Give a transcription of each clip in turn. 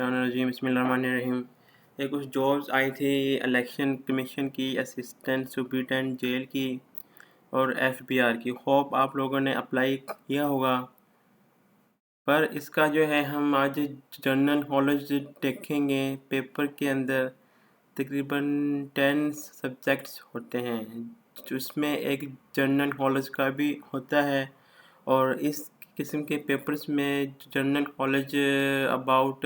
बिस्मिल्लाहिर्रहमानिर्रहीम। ये कुछ जॉब्स आई थी इलेक्शन कमीशन की, असिस्टेंट सुपरिटेंडेंट जेल की और एफबीआर की। होप आप लोगों ने अप्लाई किया होगा। पर इसका जो है हम आज जनरल नॉलेज देखेंगे। पेपर के अंदर तकरीबन 10 सब्जेक्ट्स होते हैं, जिसमें एक जनरल नॉलेज का भी होता है। और इस किस्म के पेपर्स में general knowledge about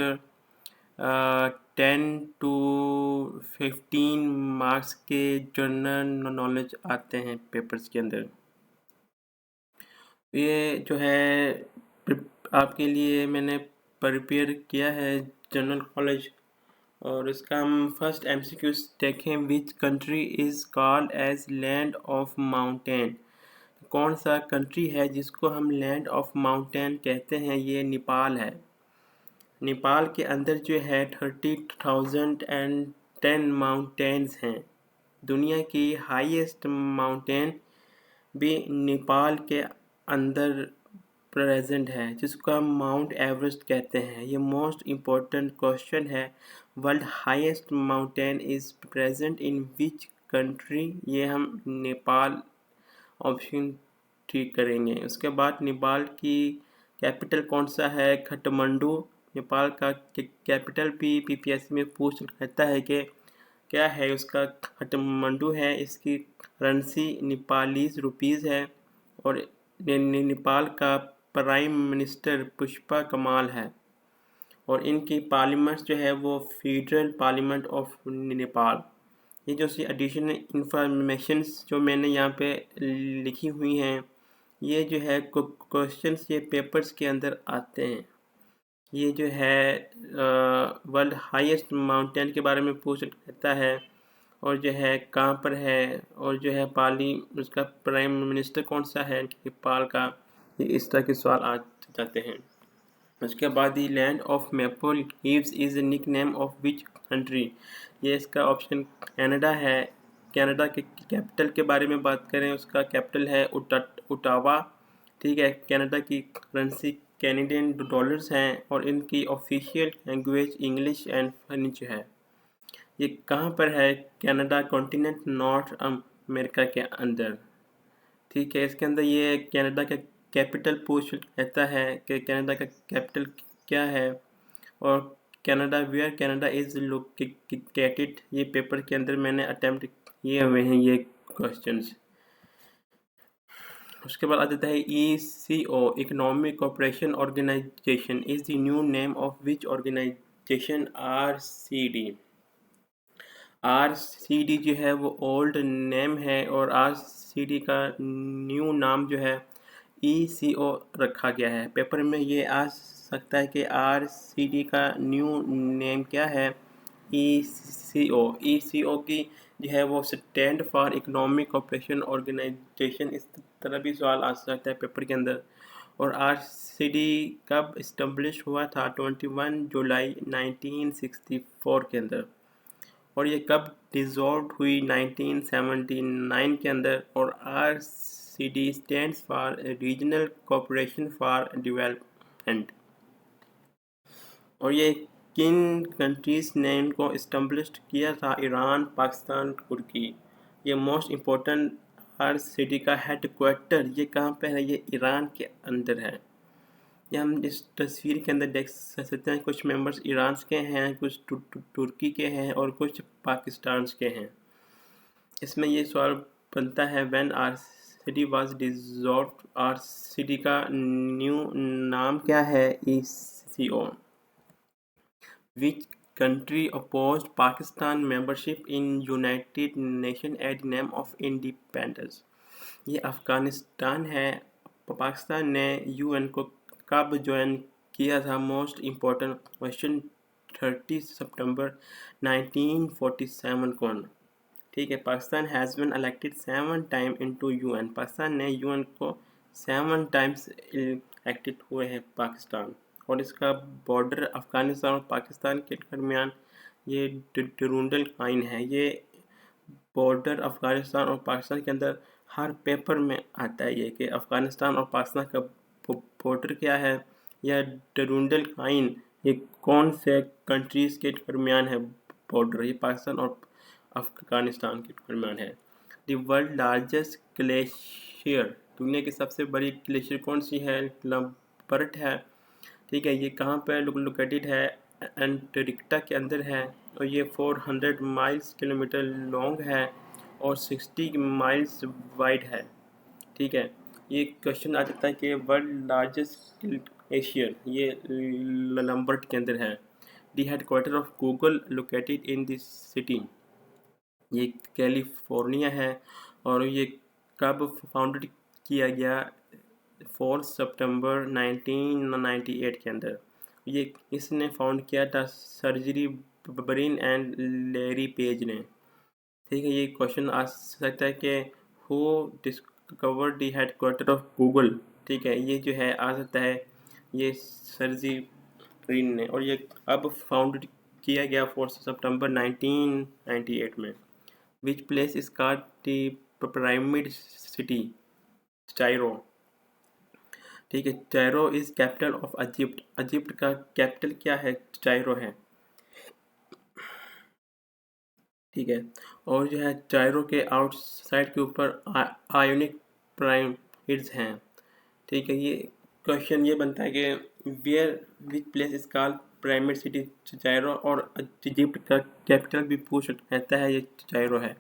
10 to 15 marks के जनरल नॉलेज आते हैं पेपर्स के अंदर। ये जो है आपके लिए मैंने प्रिपेयर किया है जनरल नॉलेज। और इसका हम फर्स्ट एमसीक्यूज देखें। Which country is called as land of mountain. कौन सा कंट्री है जिसको हम लैंड ऑफ माउंटेन कहते हैं? ये नेपाल है। नेपाल के अंदर जो है 30,010 माउंटेन्स हैं। दुनिया की हाईएस्ट माउंटेन भी नेपाल के अंदर प्रेजेंट है, जिसको हम माउंट एवरेस्ट कहते हैं। ये मोस्ट इम्पोर्टेंट क्वेश्चन है। World highest mountain is present in which country? ये हम नेपाल ऑप्शन ठीक करेंगे। उसके बाद नेपाल की कैपिटल कौन सा है? काठमांडू। नेपाल का कैपिटल भी पीपीएससी में पूछ लेता है कि क्या है उसका? काठमांडू है। इसकी करेंसी नेपालीज रुपीज़ है। और नेपाल का प्राइम मिनिस्टर पुष्पा कमाल है। और इनकी पार्लियामेंट जो है वो फेडरल पार्लियामेंट ऑफ नेपाल। ये जो सी एडिशनल इंफॉर्मेशंस जो मैंने यहाँ पे लिखी हुई हैं, ये जो है क्वेश्चंस ये पेपर्स के अंदर आते हैं। ये जो है वर्ल्ड हाईएस्ट माउंटेन के बारे में पूछ सकता है, और जो है कहाँ पर है, और जो है उसका प्राइम मिनिस्टर कौन सा है नेपाल का। ये इस तरह के सवाल आ जाते हैं। उसके बाद ही land of maple leaves is nickname of which country? ये इसका ऑप्शन कनाडा है। कनाडा के कैपिटल के बारे में बात करें, उसका कैपिटल है ओटावा। ठीक है। कनाडा की करेंसी कैनेडियन डॉलर्स हैं, और इनकी official language English and French है। ये कहाँ पर है? कनाडा कॉन्टिनेंट नॉर्थ अमेरिका के अंदर। ठीक है। इसके अंदर ये कनाडा का कैपिटल पूछ लेता है कि कनाडा का कैपिटल क्या है। और Canada where Canada is located, ये पेपर के अंदर मैंने अटेम्प्ट किए हुए हैं ये क्वेश्चंस। उसके बाद आ जाता है ECO, economic cooperation organisation is the new name of which organisation? RCD जो है वो ओल्ड नेम है, और RCD का न्यू नाम जो है ECO रखा गया है। पेपर में ये आ सकता है कि RCD का न्यू नेम क्या है? ECO की जो है वो stand for economic cooperation organisation. इस तरह भी सवाल आ सकता है पेपर के अंदर। और RCD कब इस्टम्बलिश हुआ था? 21 जुलाई 1964 के अंदर। और ये कब डिसॉल्व हुई? 1979 के अंदर। और RCD stands for regional cooperation for development. और ये किन कंट्रीज़ ने इनको इस्टम्बलिश किया था? ईरान, पाकिस्तान, तुर्की। ये मोस्ट इम्पोर्टेंट RCD का हेड क्वार्टर ये कहाँ पे है? ये ईरान के अंदर है। ये हम इस तस्वीर के अंदर देख सकते हैं। कुछ मेंबर्स ईरान के हैं, कुछ तुर्की के हैं, और कुछ पाकिस्तान के हैं। इसमें ये सवाल बनता है when RCD was dissolved. RCD का न्यू नाम क्या है? ECO। Which country opposed Pakistan membership in United Nations at the name of independence? ये अफ़गानिस्तान है। पाकिस्तान ने UN को कब ज्वाइन किया था? मोस्ट इम्पोर्टेंट क्वेश्चन 30 सितंबर 1947 को। ठीक है। Pakistan has been elected 7 time into UN। Pakistan ने UN को 7 टाइम्स इलेक्टेड हुए हैं पाकिस्तान। और इसका बॉर्डर अफ़गानिस्तान और पाकिस्तान के दरमियान ये डरूंडल लाइन है। ये बॉर्डर अफ़गानिस्तान और पाकिस्तान के अंदर हर पेपर में आता है ये कि अफ़गानिस्तान और पाकिस्तान का बॉर्डर क्या है, या डरूंडल लाइन ये कौन से कंट्रीज़ के दरमियान है बॉर्डर? ये पाकिस्तान और अफ़गानिस्तान के दरमियान है। द वर्ल्ड लार्जेस्ट ग्लेशियर, दुनिया की सबसे बड़ी ग्लेशियर कौन सी है? लम्बर्ट है। ठीक है, ये कहाँ पर लोकेटेड है? एंटार्कटिका के अंदर है और ये 400 माइल्स किलोमीटर लॉन्ग है और 60 माइल्स वाइड है। ठीक है, ये क्वेश्चन आ जाता है कि वर्ल्ड लार्जेस्ट ग्लेशियर ये लम्बर्ट के अंदर है। The headquarter of Google located in this city, ये कैलिफोर्निया है और ये कब फाउंडेड किया गया? 4 सितंबर 1998 के अंदर। ये इसने फाउंड किया था surgery Brin and Larry page ने। ठीक है, ये क्वेश्चन आ सकता है कि who discovered the headquarter of Google. ठीक है, ये जो है आ सकता है ये सर्जी ब्रिन ने और ये अब फाउंड किया गया 4 सितंबर 1998 में। विच place is called the pyramid city? Cairo. ठीक है, Cairo is capital of Egypt. Egypt का कैपिटल क्या है? कायरो है। ठीक है, और जो है कायरो के आउटसाइड के ऊपर आयोनिक पिरामिड्स हैं। ठीक है, ये क्वेश्चन ये बनता है कि where which place is called pyramid city? Cairo, और इजिप्ट का कैपिटल भी पूछ रहता है, ये कायरो है।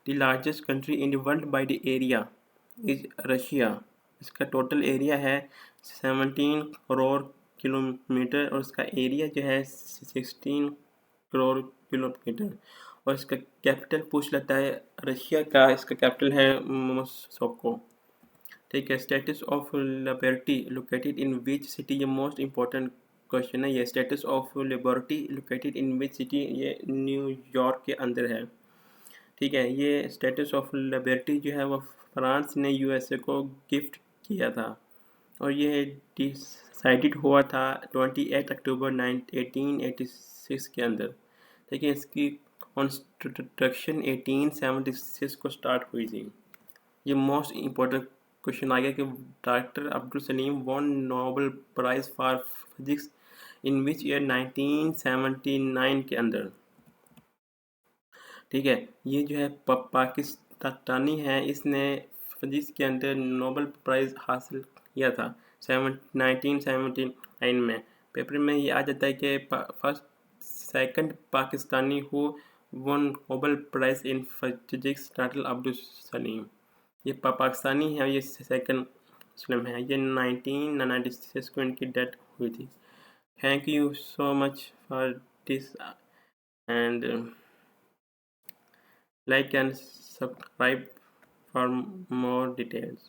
The largest country in the world by the area is Russia. इसका टोटल एरिया है 17 करोड़ किलोमीटर और इसका एरिया जो है 16 करोड़ किलोमीटर। और इसका कैपिटल पूछ लेता है रशिया का, इसका कैपिटल है मॉस्को। ठीक है, status of liberty located in which city? ये मोस्ट इंपॉर्टेंट क्वेश्चन है। ये status of liberty located in which city? ये न्यूयॉर्क के अंदर है। ठीक है, ये स्टेटस ऑफ लिबर्टी जो है वो फ्रांस ने यूएसए को गिफ्ट किया था और ये डिसाइडेड हुआ था 28 अक्टूबर 1886 के अंदर। ठीक है, इसकी कंस्ट्रक्शन 1876 को स्टार्ट हुई थी। ये मोस्ट इम्पोर्टेंट क्वेश्चन आ गया कि doctor Abdul Salim won Nobel prize for physics in which year? 1979 के अंदर। ठीक है, ये जो है पाकिस्तानी है, इसने फिजिक्स के अंदर नोबेल प्राइज़ हासिल किया था 1979 में। पेपर में ये आ जाता है कि first second Pakistani who one Nobel prize in physics doctor Abdul Salim. ये पाकिस्तानी है, ये सेकंड मुस्लिम है। ये 1996 को इनकी डेथ हुई थी। Thank you so much for this and like and subscribe for more details.